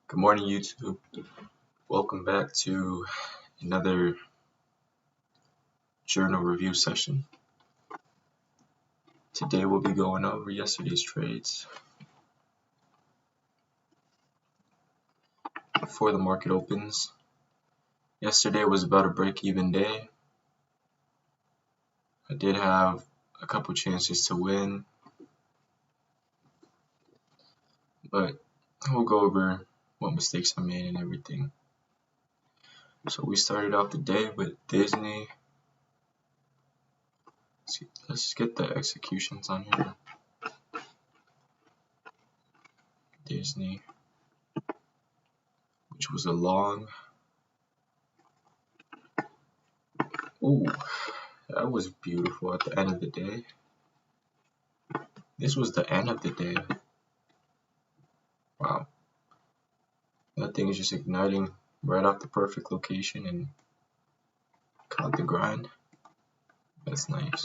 Good morning, YouTube. Welcome back to another journal review session. Today we'll be going over yesterday's trades before the market opens. Yesterday was about a break-even day. I did have a couple chances to win, but we'll go over what mistakes I made and everything. So we started off the day with Disney. Let's get the executions on here. Disney, which was a long. Ooh, that was beautiful at the end of the day. This was the end of the day. Wow. That thing is just igniting right off the perfect location and caught the grind. That's nice.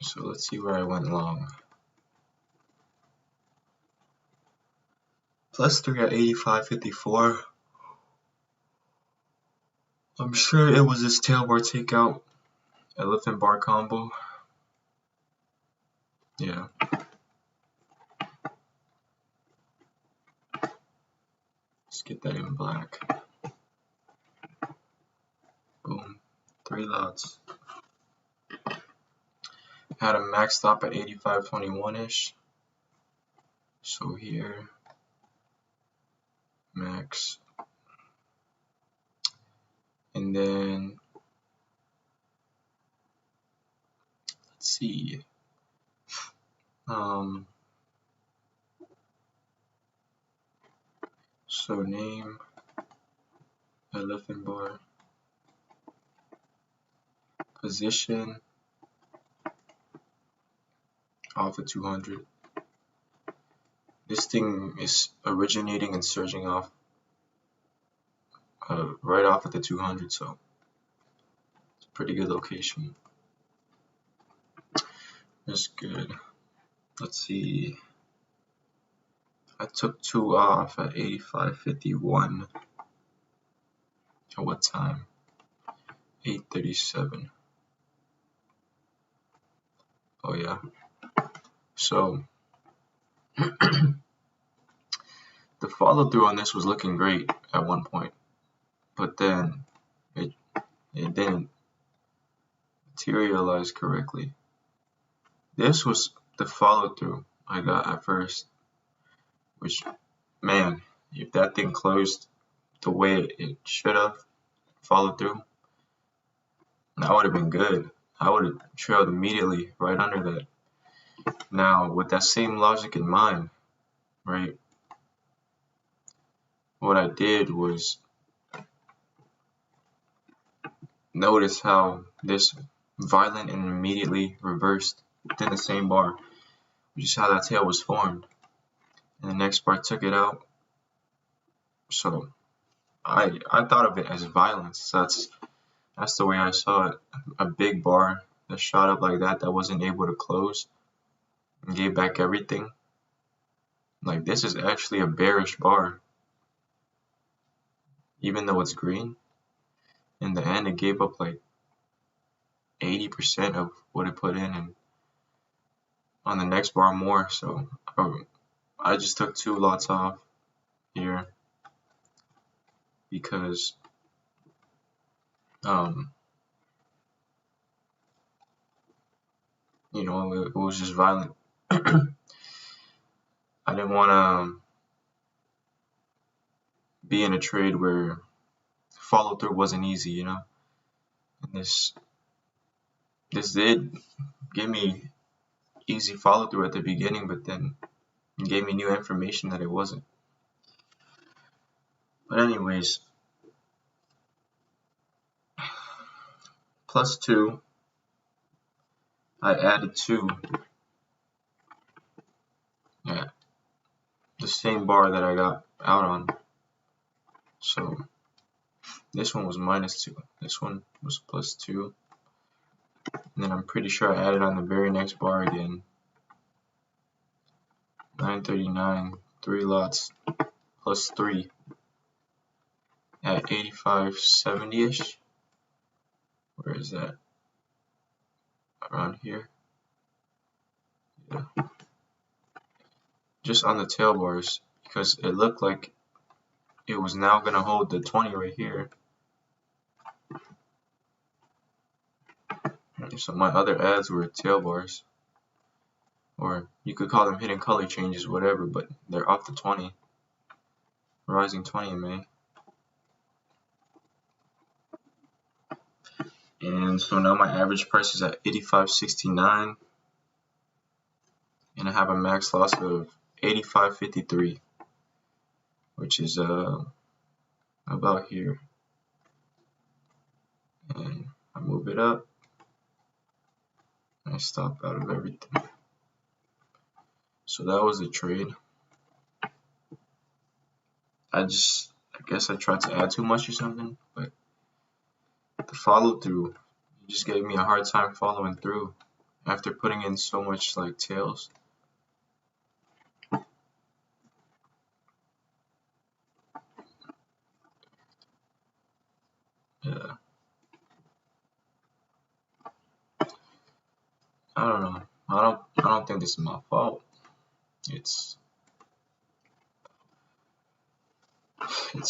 So let's see where I went long. +3 at 85.54. I'm sure it was this tailbar takeout elephant bar combo. Yeah. Let's get that in black. Boom. 3 lots. Had a max stop at 85.21-ish. So here, max. And then, let's see. So name, elephant bar, position, off of 200. This thing is originating and surging off right off at the 200, so it's a pretty good location. That's good. Let's see. I took 2 off at 85.51. At what time? 8:37. Oh yeah. So the follow through on this was looking great at one point, but then it didn't materialize correctly. This was the follow through I got at first, which, man, if that thing closed the way it should have followed through, that would have been good. I would have trailed immediately right under that. Now, with that same logic in mind, right, what I did was notice how this violent and immediately reversed within the same bar, which is how that tail was formed. And the next bar took it out. So I thought of it as violence. That's the way I saw it. A big bar that shot up like that wasn't able to close and gave back everything. Like, this is actually a bearish bar, even though it's green. In the end, it gave up like 80% of what it put in, and on the next bar more. So I just took 2 lots off here because you know, it was just violent. I didn't want to be in a trade where follow through wasn't easy, you know. And this did give me easy follow through at the beginning, but then it gave me new information that it wasn't. But anyways, +2. I added 2. Yeah, the same bar that I got out on. So this one was -2. This one was +2. And then I'm pretty sure I added on the very next bar again. 939, 3 lots plus 3 at 85.70ish. Where is that? Around here. Yeah. Just on the tail bars, because it looked like it was now gonna hold the 20 right here. So my other ads were tail bars, or you could call them hidden color changes, whatever, but they're off the 20, rising 20 in May. And so now my average price is at 85.69, and I have a max loss of 85.53, which is about here. And I move it up. I stop out of everything. So that was the trade. I guess I tried to add too much or something, but the follow through, he just gave me a hard time following through after putting in so much like tails. Yeah. I don't know. I don't think this is my fault. It's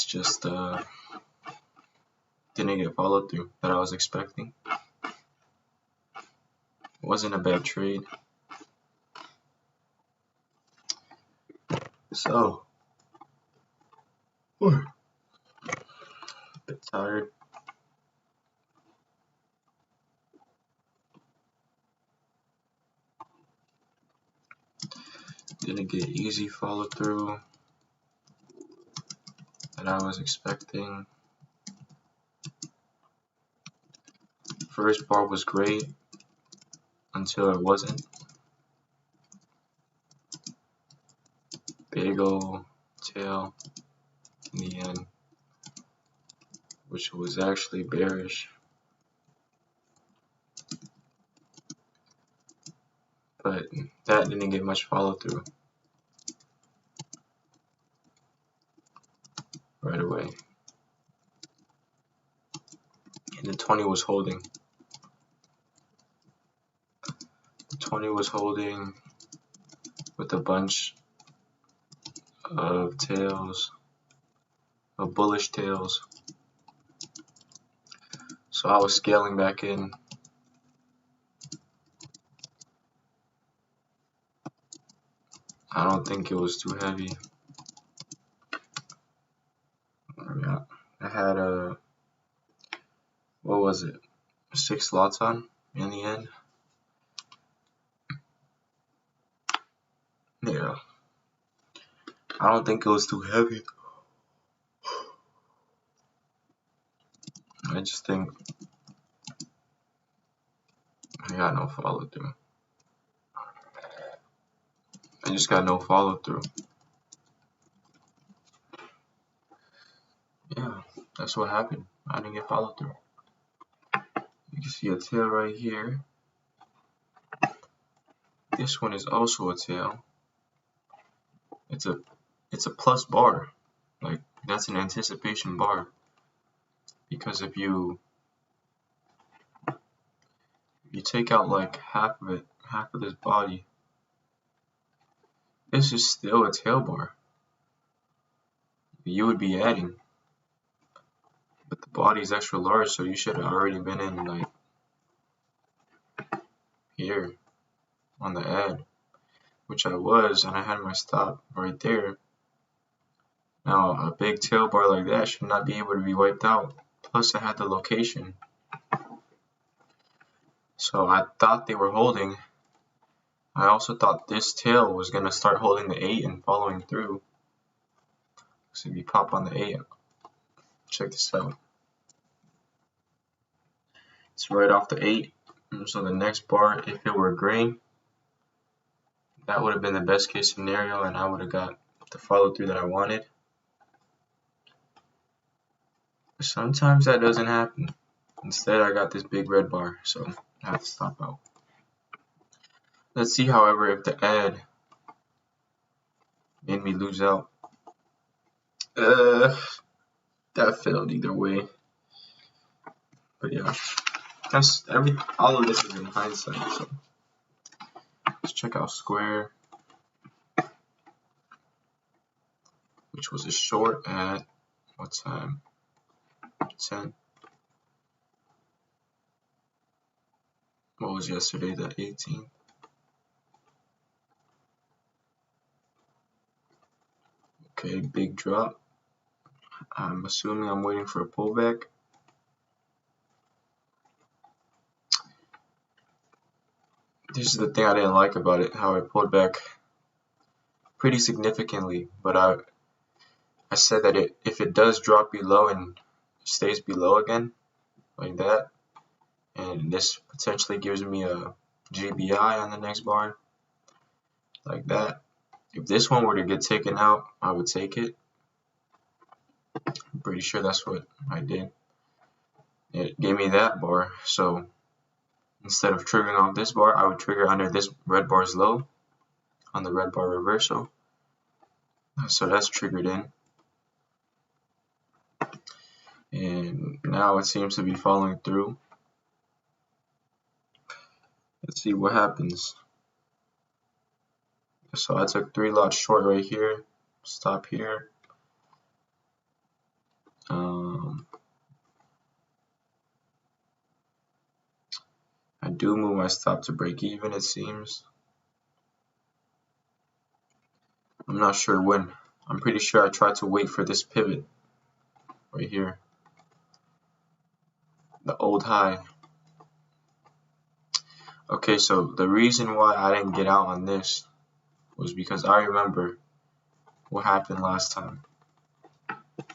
just didn't get followed through that I was expecting. It wasn't a bad trade. So a bit tired. Didn't get easy follow through that I was expecting. First bar was great until it wasn't. Big ol' tail in the end, which was actually bearish. But that didn't get much follow through right away. And the 20 was holding. The 20 was holding with a bunch of tails, of bullish tails. So I was scaling back in. I don't think it was too heavy. I had what was it? 6 lots on in the end. Yeah. I don't think it was too heavy. I just think I got no follow through. I just got no follow through. Yeah, that's what happened. I didn't get follow through. You can see a tail right here. This one is also a tail. It's a plus bar. Like, that's an anticipation bar. Because if you take out like half of it, half of this body, this is still a tail bar. You would be adding. But the body is extra large, so you should have already been in like here on the ad, which I was, and I had my stop right there. Now a big tail bar like that should not be able to be wiped out. Plus I had the location. So I thought they were holding. I also thought this tail was going to start holding the 8 and following through. So if you pop on the 8, check this out. It's right off the 8. So the next bar, if it were green, that would have been the best case scenario, and I would have got the follow through that I wanted. But sometimes that doesn't happen. Instead, I got this big red bar, so I have to stop out. Let's see, however, if the ad made me lose out. That failed either way. But yeah, that's all of this is in hindsight. So let's check out Square, which was a short at what time? 10. What was yesterday? The 18th. Okay, big drop. I'm assuming I'm waiting for a pullback. This is the thing I didn't like about it, how it pulled back pretty significantly. But I said that if it does drop below and stays below again, like that, and this potentially gives me a GBI on the next bar, like that. If this one were to get taken out, I would take it. I'm pretty sure that's what I did. It gave me that bar, so instead of triggering off this bar, I would trigger under this red bar's low on the red bar reversal. So that's triggered in. And now it seems to be following through. Let's see what happens. So I took 3 lots short right here. Stop here. I do move my stop to break even, it seems. I'm not sure when. I'm pretty sure I tried to wait for this pivot right here. The old high. Okay, so the reason why I didn't get out on this was because I remember what happened last time. Let's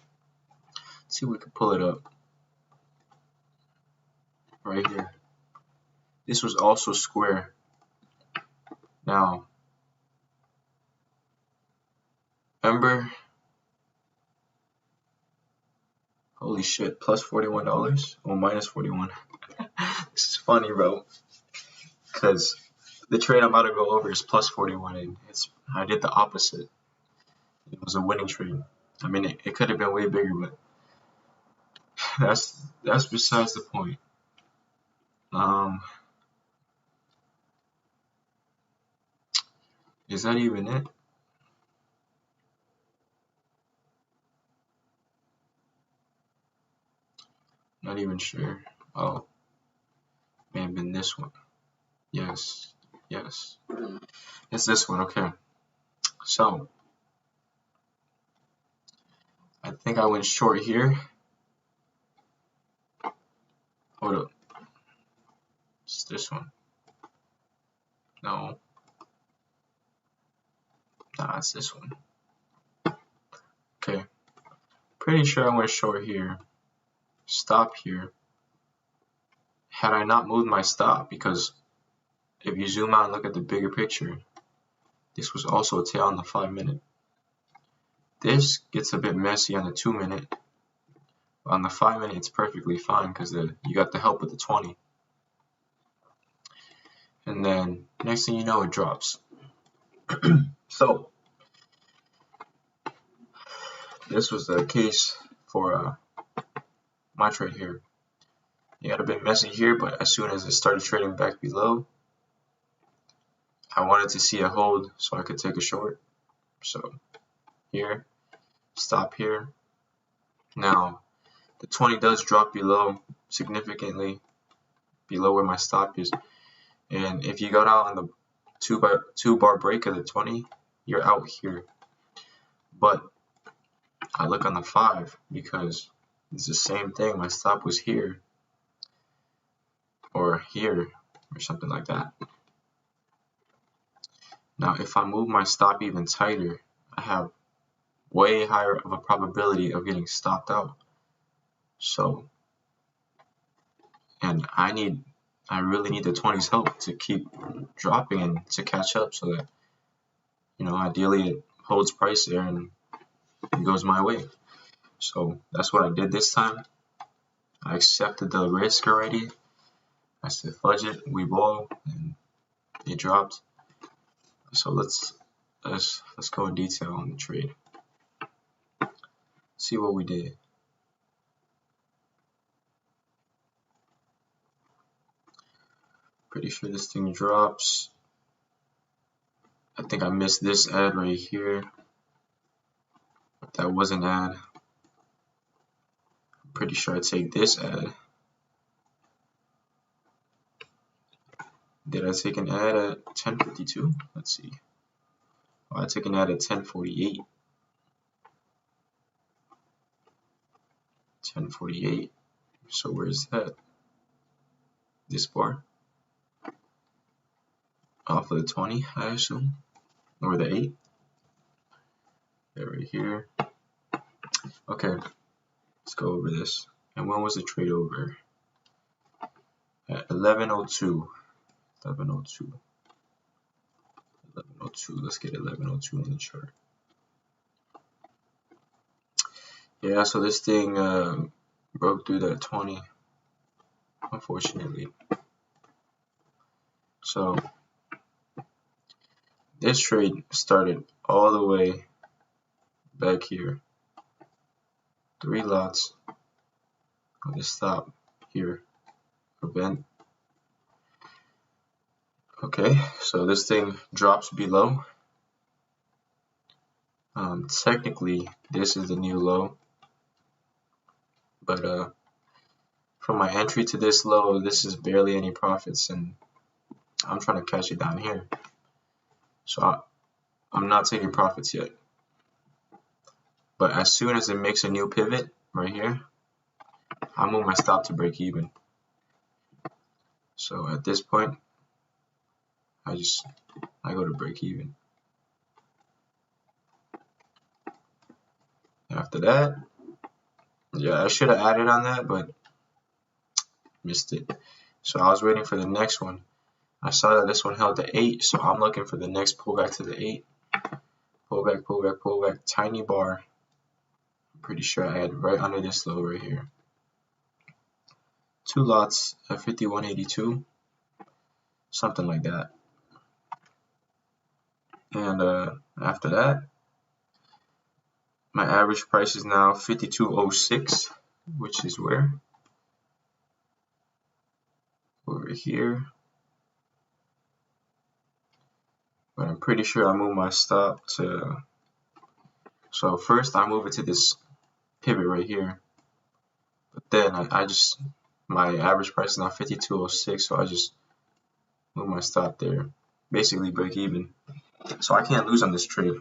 see if we can pull it up. Right here. This was also square. Now, remember? Holy shit, plus $41? Oh, minus 41. This is funny, bro. Because the trade I'm about to go over is plus 41, and I did the opposite. It was a winning trade. I mean, it could have been way bigger, but that's besides the point. Is that even it? Not even sure. Oh, may have been this one. Yes, it's this one. Okay, so I think I went short here. Hold up, it's this one. No, nah, it's this one. Okay, pretty sure I went short here. Stop here. Had I not moved my stop, because if you zoom out and look at the bigger picture, this was also a tail on the 5-minute. This gets a bit messy on the 2-minute. On the 5-minute, it's perfectly fine because you got the help with the 20. And then next thing you know, it drops. So this was the case for my trade here. You got a bit messy here, but as soon as it started trading back below, I wanted to see a hold so I could take a short. So here, stop here. Now the 20 does drop below, significantly below where my stop is, and if you got out on the 2 bar break of the 20, you're out here. But I look on the 5 because it's the same thing. My stop was here or here or something like that. Now if I move my stop even tighter, I have way higher of a probability of getting stopped out. So, and I really need the 20's help to keep dropping and to catch up so that, ideally it holds price there and it goes my way. So that's what I did this time. I accepted the risk already. I said fudge it, we ball, and it dropped. So let's let's go in detail on the trade. See what we did. Pretty sure this thing drops. I think I missed this ad right here. But that was an ad. I'm pretty sure I take this ad. Did I take an ad at 10:52? Let's see. Oh, I took an ad at 10:48. 10:48. So where's that? This bar? Off of the 20, I assume, or the 8. Yeah, right here. Okay, let's go over this. And when was the trade over? At 11:02. 11:02. 11:02. Let's get 11:02 on the chart. Yeah, so this thing broke through that 20, unfortunately. So this trade started all the way back here. 3 lots. I'm gonna stop here. Event. Okay, so this thing drops below. Technically, this is the new low, but from my entry to this low, this is barely any profits, and I'm trying to catch it down here. So I'm not taking profits yet. But as soon as it makes a new pivot right here, I move my stop to break even. So at this point, I go to break even. After that, yeah, I should have added on that, but missed it. So I was waiting for the next one. I saw that this one held the 8, so I'm looking for the next pullback to the 8. Pullback, pullback, pullback, tiny bar. I'm pretty sure I had right under this low right here. 2 lots at 51.82, something like that. And after that, my average price is now 52.06, which is where? Over here. But I'm pretty sure I move my stop to, so first I move it to this pivot right here. But then my average price is now 52.06, so I just move my stop there. Basically break even. So I can't lose on this trade.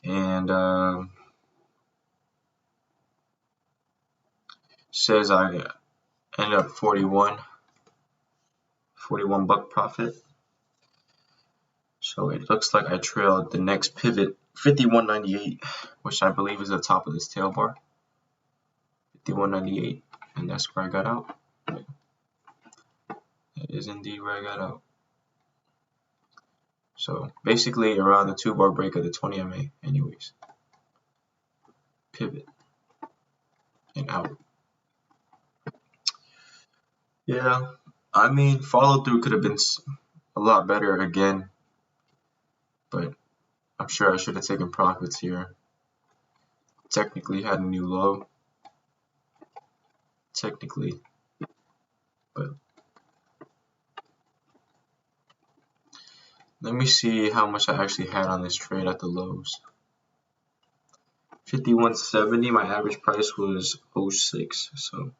And says I ended up 41 buck profit. So it looks like I trailed the next pivot, 51.98, which I believe is the top of this tail bar. 51.98, and that's where I got out. That is indeed where I got out. So basically around the 2-bar break of the 20 MA anyways. Pivot and out. Yeah, I mean, follow through could have been a lot better again, but I'm sure I should have taken profits here. Technically had a new low. Technically, but let me see how much I actually had on this trade at the lows. 51.70, my average price was 06, so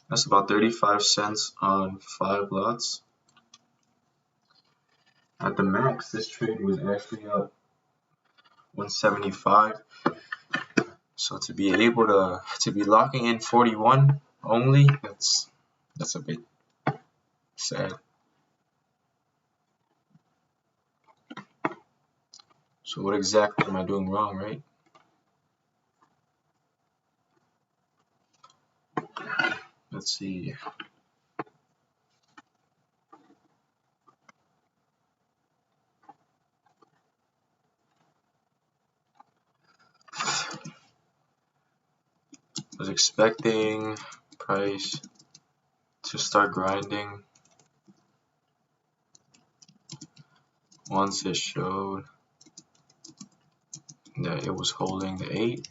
that's about 35 cents on 5 lots. At the max, this trade was actually up 175. So to be able to be locking in 41 only, that's a bit sad. So what exactly am I doing wrong, right? Let's see. Was expecting price to start grinding. once it showed that it was holding the 8,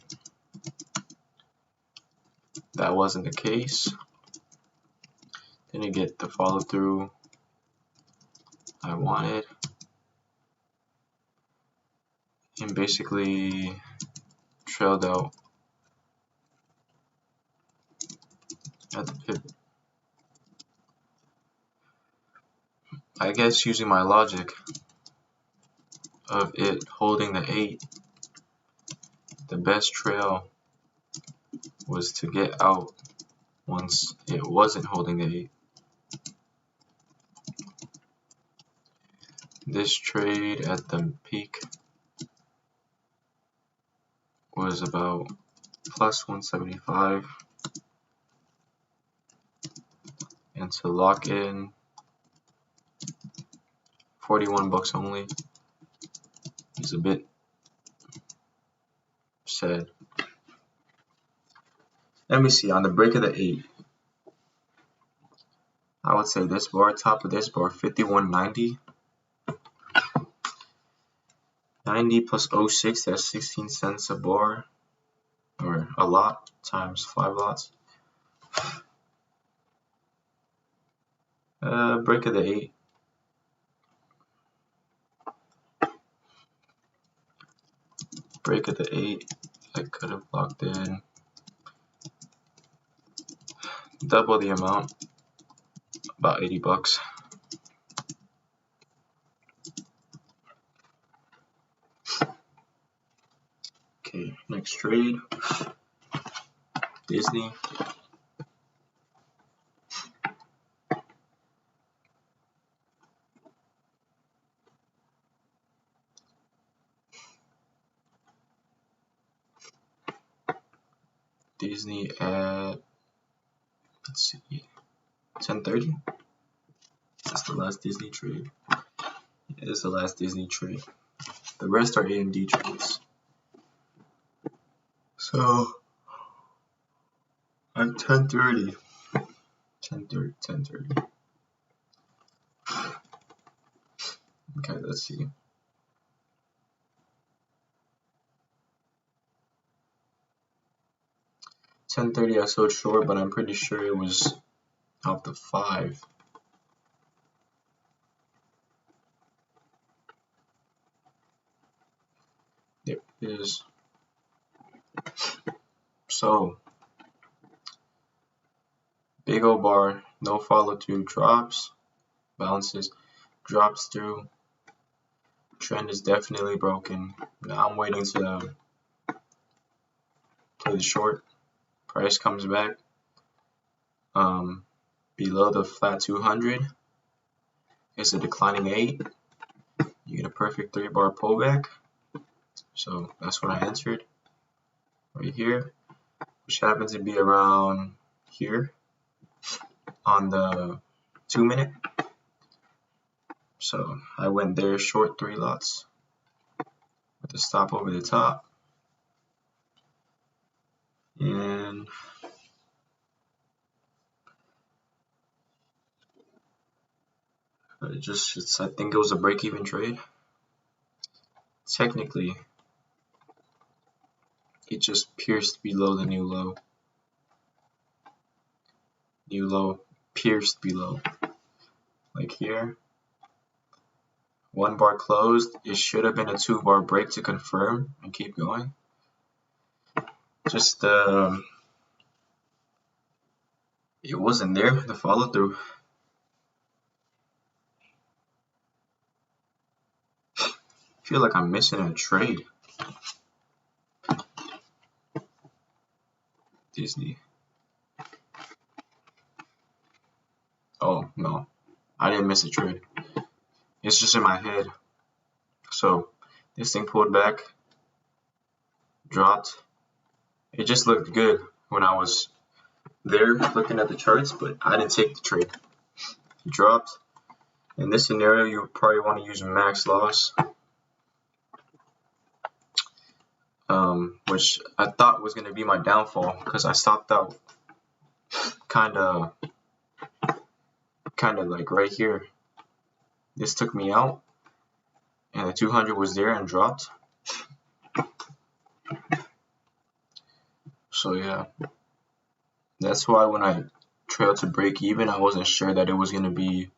that wasn't the case. Didn't get the follow through I wanted, and basically trailed out at the pivot. I guess using my logic of it holding the 8, the best trail was to get out once it wasn't holding the 8. This trade at the peak was about plus 175, and to lock in 41 bucks only is a bit sad. Let me see, on the break of the 8, I would say this bar, top of this bar, 51.90. 90 plus 06, that's 16 cents a bar, or a lot, times 5 lots. Break of the 8. Break of the 8, I could have locked in double the amount, about 80 bucks. Okay, next trade, Disney. Disney at, let's see, 10:30. That's the last Disney trade. It is the last Disney trade. The rest are AMD trades. So at 10:30. Okay, let's see. 10:30 I sold short, but I'm pretty sure it was off the 5. There it is. So big old bar, no follow through, drops, bounces, drops through. Trend is definitely broken. Now I'm waiting to play the short. Price comes back below the flat 200. It's a declining 8. You get a perfect 3-bar pullback. So that's what I entered right here, which happens to be around here on the 2-minute. So I went there short 3 lots with the stop over the top, and I think it was a break-even trade. Technically, it just pierced below the new low. New low pierced below, like here. 1 bar closed. It should have been a 2-bar break to confirm and keep going. Just it wasn't there, the follow through. I feel like I'm missing a trade. Disney. Oh no, I didn't miss a trade. It's just in my head. So this thing pulled back, dropped. It just looked good when I was there looking at the charts, but I didn't take the trade. It dropped. In this scenario, you would probably want to use max loss, which I thought was going to be my downfall because I stopped out kind of like right here. This took me out, and the 200 was there and dropped. So yeah, that's why when I trailed to break even, I wasn't sure that it was going to be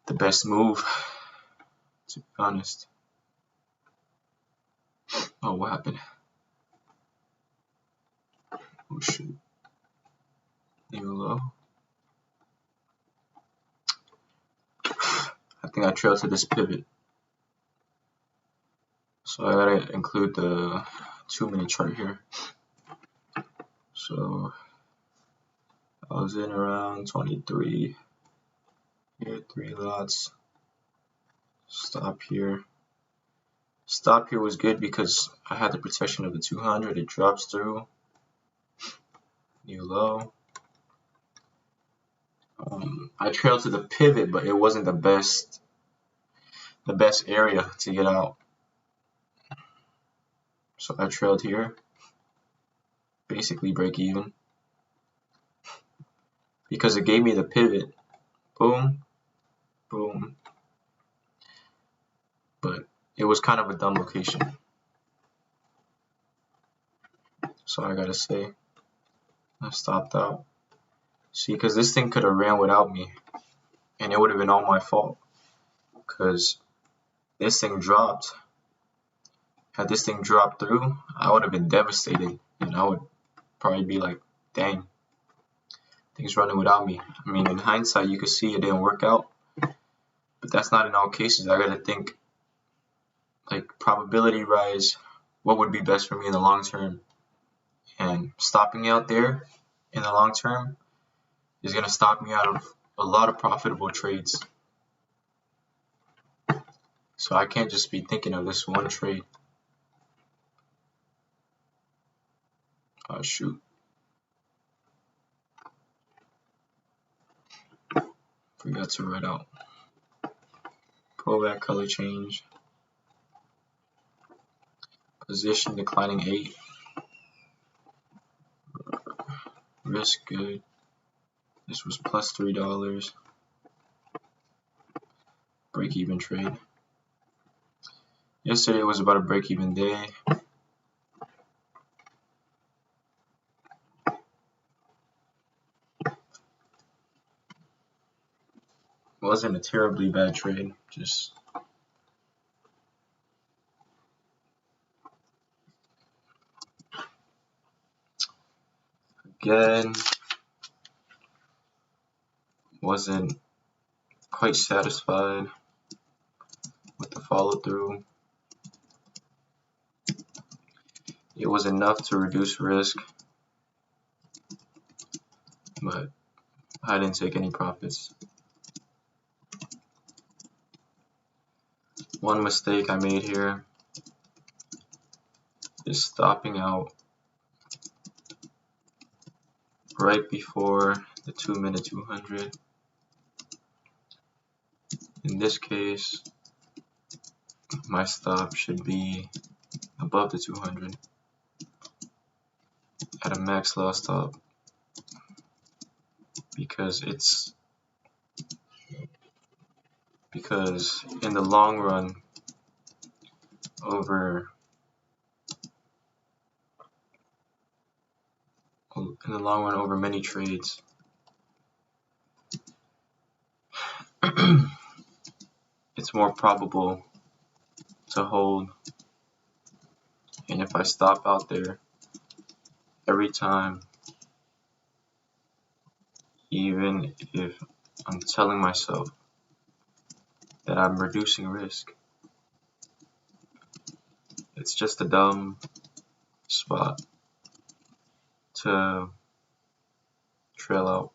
the best move, to be honest. Oh, what happened? Oh shoot. New low. I think I trailed to this pivot. So I gotta include the 2-minute chart here. So I was in around 23. Here, 3 lots. Stop here. Stop here was good because I had the protection of the 200. It drops through. New low. I trailed to the pivot, but it wasn't the best area to get out. So I trailed here, basically break even, because it gave me the pivot. Boom, boom. But it was kind of a dumb location. So I gotta say, I stopped out. See, because this thing could have ran without me, and it would have been all my fault. Because this thing dropped. Had this thing dropped through, I would have been devastated, and I would probably be like, dang, things running without me. I mean, in hindsight, you could see it didn't work out, but that's not in all cases. I gotta think, like, probability rise, what would be best for me in the long term, and stopping out there in the long term is gonna stop me out of a lot of profitable trades. So I can't just be thinking of this one trade. Oh shoot. Forgot to write out. Pullback, color change. Position declining 8. Risk good. This was plus $3. Break even trade. Yesterday was about a break even day. Wasn't a terribly bad trade, just again wasn't quite satisfied with the follow through. It was enough to reduce risk, but I didn't take any profits. One mistake I made here is stopping out right before the 2-minute 200. In this case, my stop should be above the 200 at a max loss stop, because in the long run over many trades, it's more probable to hold. And if I stop out there every time, even if I'm telling myself that I'm reducing risk, it's just a dumb spot to trail out.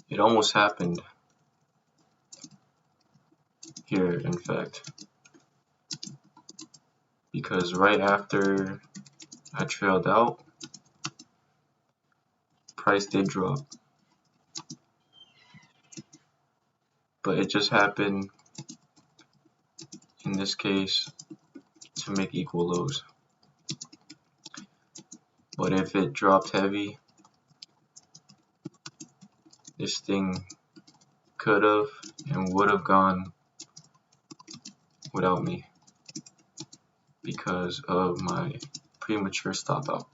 It almost happened here, in fact, because right after I trailed out, price did drop, but it just happened in this case to make equal lows. But if it dropped heavy, this thing could have and would have gone without me because of my premature stop out.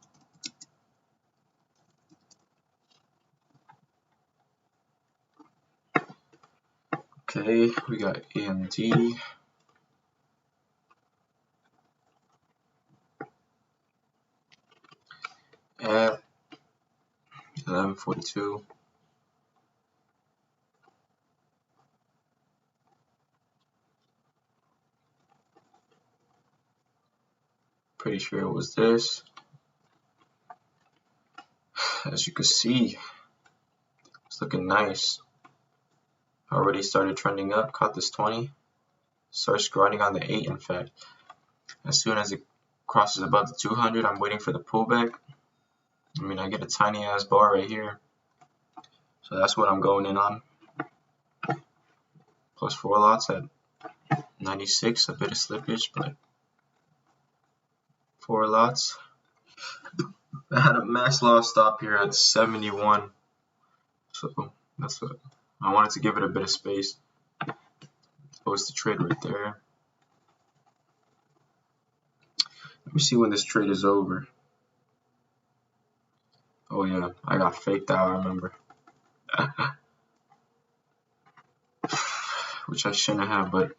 Okay, we got AMD. At 11:42. Pretty sure it was this. As you can see, it's looking nice. Already started trending up, caught this 20. Starts grinding on the 8, in fact. As soon as it crosses above the 200, I'm waiting for the pullback. I mean, I get a tiny ass bar right here. So that's what I'm going in on. Plus 4 lots at 96, a bit of slippage, but 4 lots. I had a max loss stop here at 71. So that's what I wanted to give it a bit of space. Close the trade right there. Let me see when this trade is over. Oh yeah, I got faked out, I remember. Which I shouldn't have, but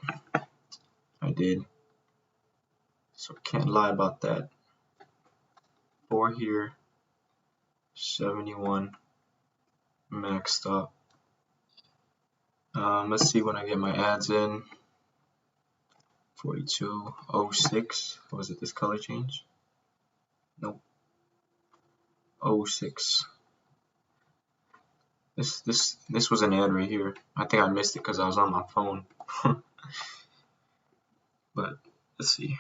I did. So can't lie about that. 4 here, 71 max stop. Let's see when I get my ads in. 42.06. Was it this color change? Nope. 06. This was an ad right here. I think I missed it because I was on my phone. But let's see.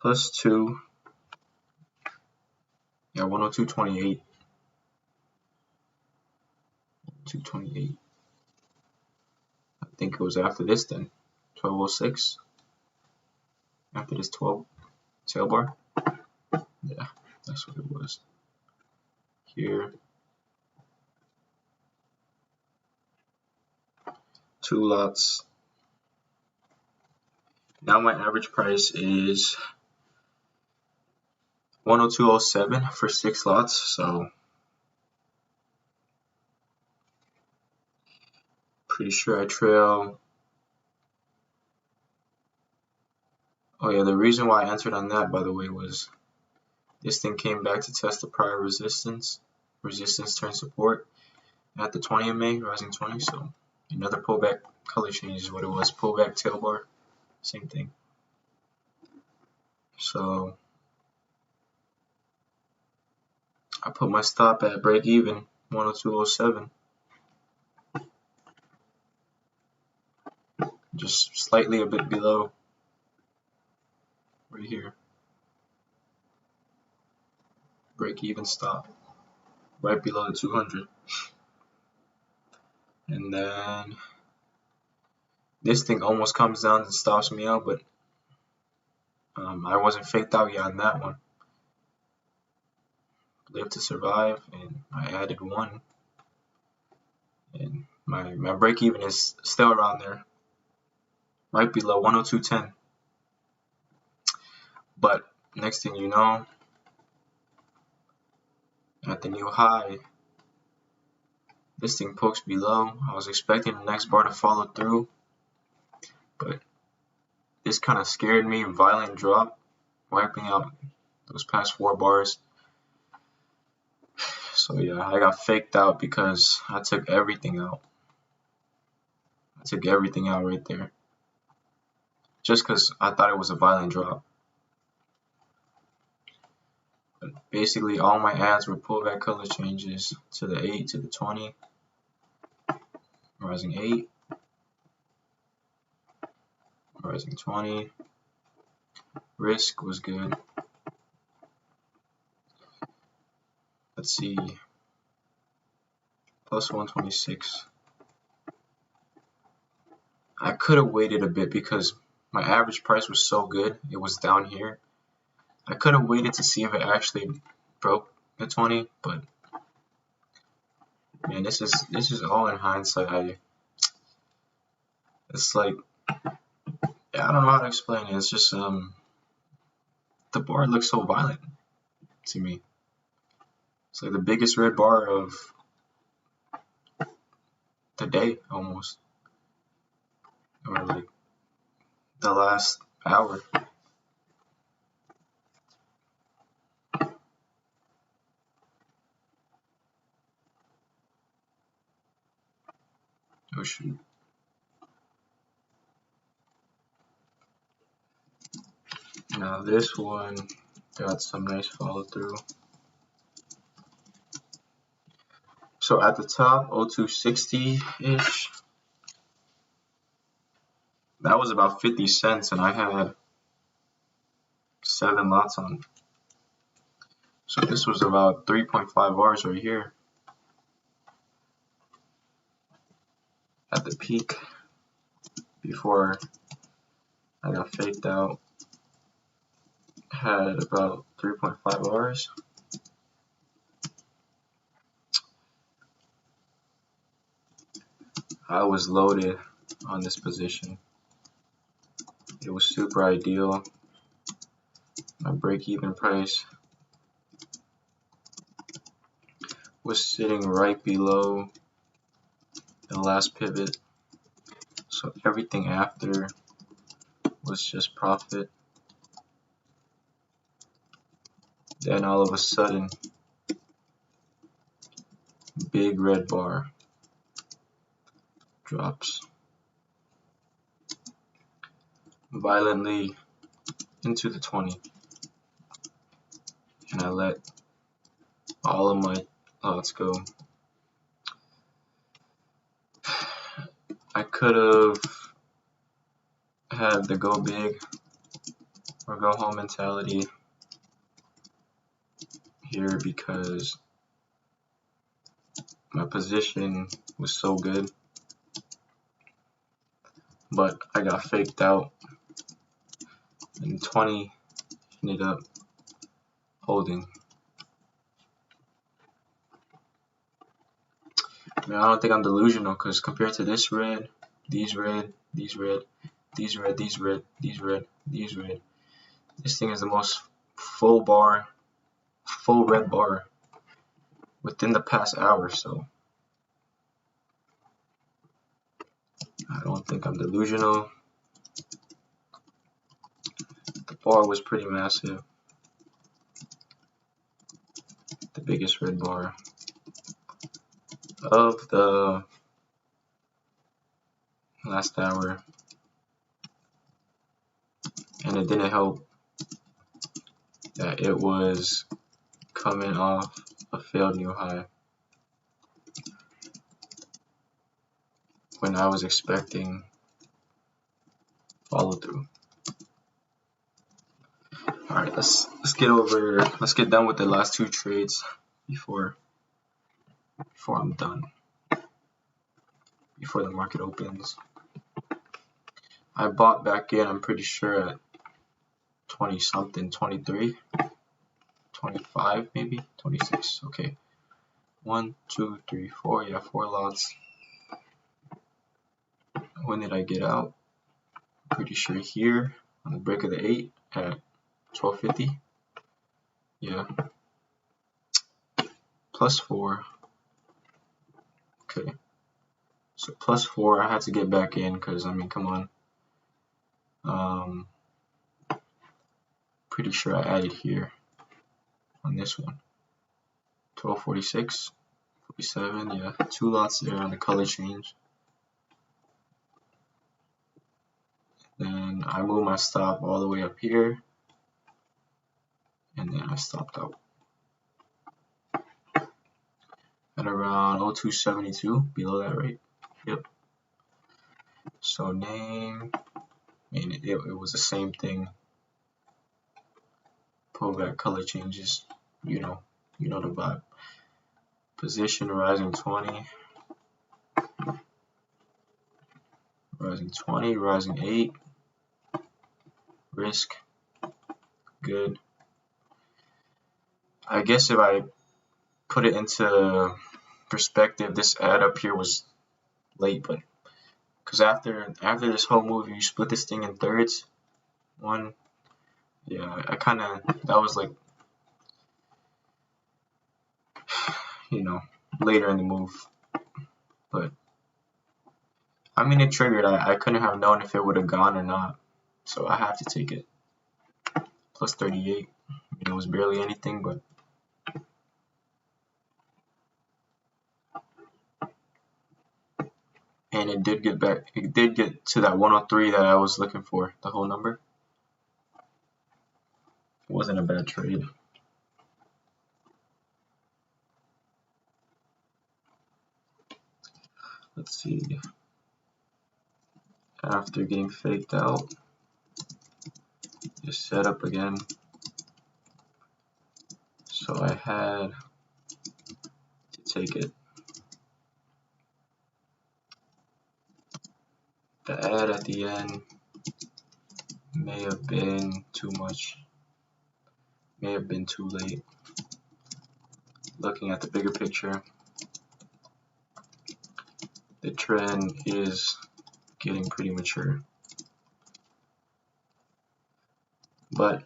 Plus 2. Yeah, 102.28. 228. I think it was after this then. 1206. After this 12 tail bar. Yeah, that's what it was. Here. 2 lots. Now my average price is 102.07 for 6 lots, so pretty sure I trail. Oh yeah, the reason why I entered on that, by the way, was this thing came back to test the prior resistance. Resistance turned support at the 20 MA, rising 20, so another pullback color change is what it was. Pullback tail bar, same thing. So I put my stop at break even, 102.07. Just slightly a bit below, right here. Break even stop, right below the 200. And then this thing almost comes down and stops me out, but I wasn't faked out yet on that one. Live to survive, and I added 1. And my break even is still around there, right below 102.10. But next thing you know, at the new high, this thing pokes below. I was expecting the next bar to follow through, but this kind of scared me. Violent drop, wiping out those past 4 bars. So yeah, I got faked out because I took everything out. I took everything out right there, just because I thought it was a violent drop. But basically, all my ads were pullback color changes to the 8, to the 20, rising 8, rising 20. Risk was good. Let's see, plus 126. I could have waited a bit because my average price was so good. It was down here. I could have waited to see if it actually broke the 20, but Man, this is all in hindsight. It's like, I don't know how to explain it. It's just the bar looks so violent to me. It's like the biggest red bar of the day almost, or like the last hour. Oh shoot. Now this one got some nice follow through. So at the top, 0260-ish, that was about 50 cents, and I had 7 lots on. So this was about 3.5 Rs right here. At the peak, before I got faked out, had about 3.5 Rs. I was loaded on this position. It was super ideal. My break-even price was sitting right below the last pivot, so everything after was just profit. Then all of a sudden, big red bar drops violently into the 20, and I let all of my lots go. I could have had the go big or go home mentality here because my position was so good, but I got faked out, and 20 ended up holding. I mean, I don't think I'm delusional, because compared to this red, these red, these red, these red, these red, these red, these red, this thing is the most full red bar within the past hour. So I don't think I'm delusional. The bar was pretty massive. The biggest red bar of the last hour, and it didn't help that it was coming off a failed new high when I was expecting follow through. All right, let's get done with the last 2 trades before I'm done, before the market opens. I bought back in, I'm pretty sure, at 20 something, 23, 25 maybe, 26. Okay, 1, 2, 3, 4. Yeah, 4 lots. When did I get out? Pretty sure here on the break of the 8 at 12.50. Yeah, plus 4. Okay, so plus 4. I had to get back in because, I mean, come on. Pretty sure I added here on this one. 12.46, 47. Yeah, 2 lots there on the color change. Then I moved my stop all the way up here, and then I stopped out at around 0272, below that, right? Yep. So name, I mean, it was the same thing. Pullback, color changes, you know the vibe. Position rising 20, rising 20, rising 8. Risk, good. I guess if I put it into perspective, this ad up here was late, but because after this whole move, you split this thing in thirds. One, yeah, I kind of, that was like, you know, later in the move, but I mean, it triggered. I couldn't have known if it would have gone or not, so I have to take it. Plus 38. It was barely anything, but and it did get back. It did get to that 103 that I was looking for. The whole number. It wasn't a bad trade. Let's see. After getting faked out, just set up again. So I had to take it. The ad at the end may have been too much, may have been too late. Looking at the bigger picture, the trend is getting pretty mature, but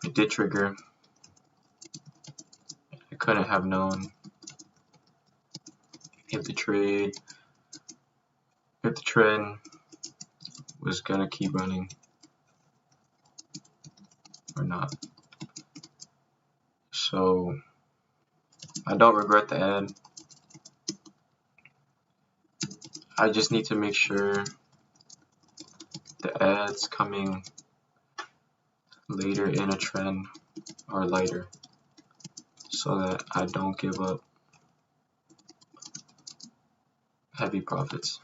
it did trigger. I couldn't have known if the trend was gonna keep running or not. So I don't regret the ad. I just need to make sure the ads coming later in a trend are lighter, so that I don't give up heavy profits.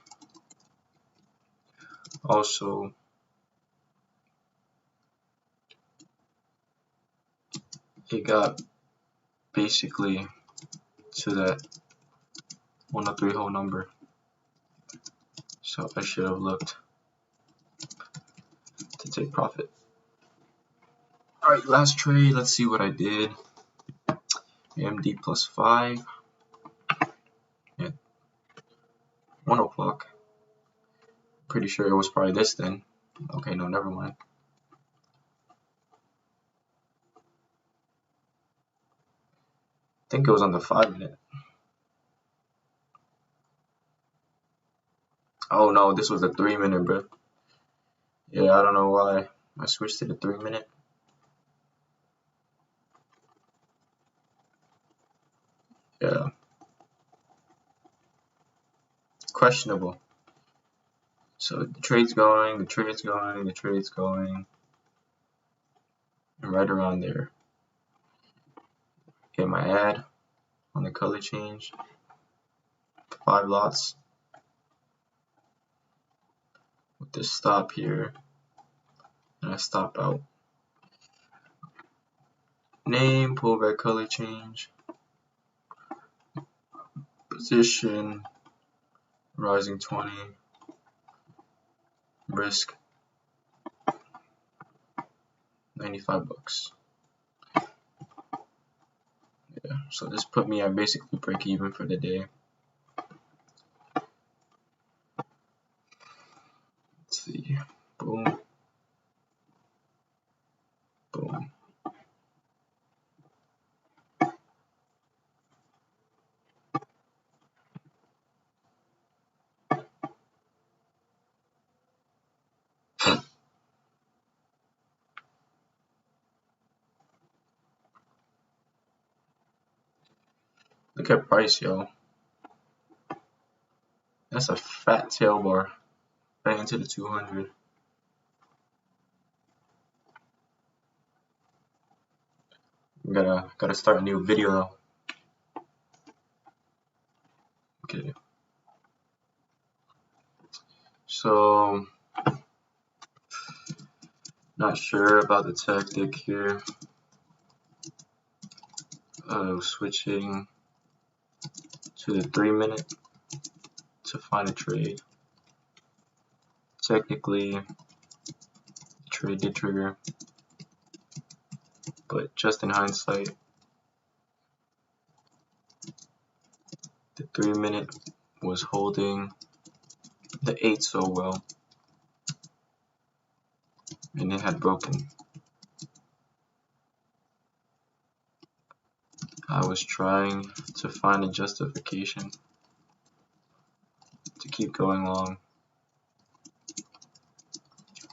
Also, it got basically to that 103 whole number, so I should have looked to take profit. Alright, last trade. Let's see what I did. AMD plus 5 at 1 o'clock. Pretty sure it was probably this then. Okay, no, never mind. I think it was on the 5-minute. Oh no, this was the 3-minute, bro. Yeah, I don't know why I switched to the 3-minute. Yeah. Questionable. So the trade's going, the trade's going, the trade's going. And right around there. Get my ad on the color change. 5 lots. With this stop here. And I stop out. Name, pullback color change. Position, rising 20. Risk, 95 bucks. Yeah, so this put me at basically break even for the day. Let's see. Boom. Boom. Look at price, yo. That's a fat tail bar. Right into the 200. Gotta start a new video though. Okay. So not sure about the tactic here. Switching to the 3-minute to find a trade. Technically, the trade did trigger, but just in hindsight, The 3-minute was holding the 8 so well, and it had broken. I was trying to find a justification to keep going long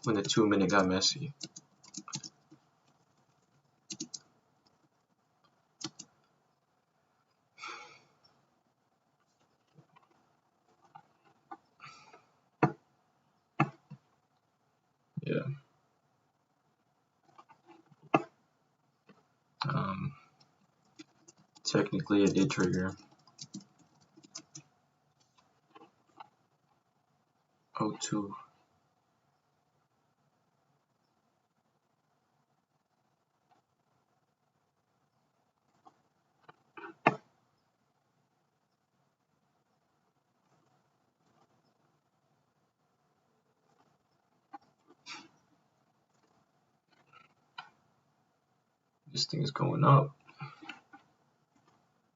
when the 2-minute got messy. Yeah. Technically it did trigger. 02. This thing is going up.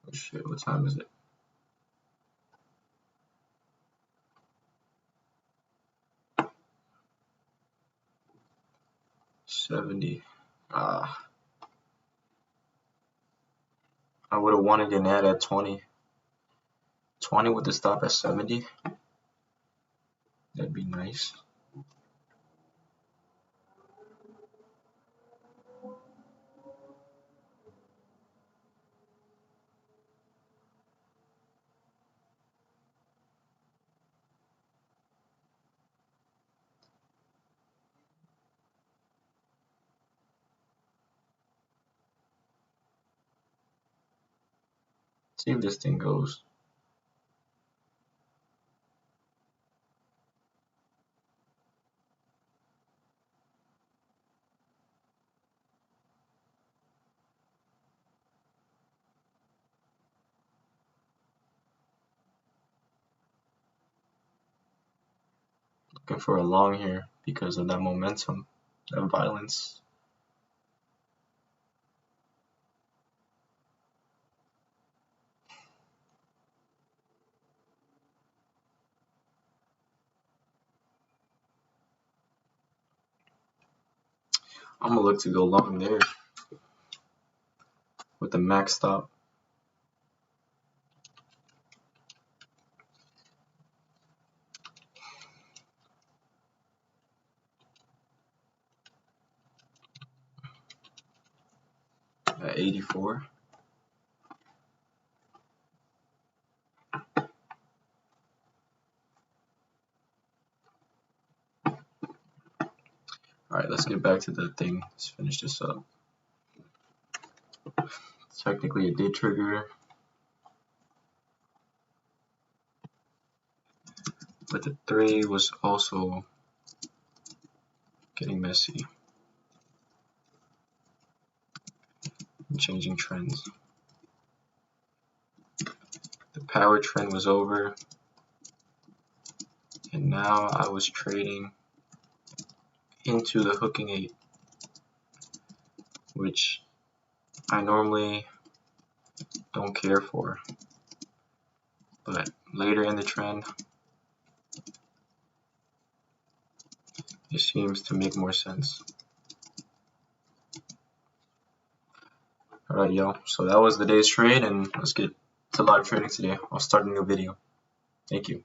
Oh shit, what time is it? 70. I would have wanted an ad at 20. 20 with the stop at 70. That'd be nice. See if this thing goes. Looking for a long here because of that momentum, that violence. I'm gonna look to go long there with the max stop. At 84. Alright, let's get back to the thing. Let's finish this up. Technically it did trigger, but the 3 was also getting messy and changing trends. The power trend was over, and now I was trading into the hooking 8, which I normally don't care for, but later in the trend it seems to make more sense. Alright y'all, so that was the day's trade, and let's get to live trading today. I'll start a new video. Thank you.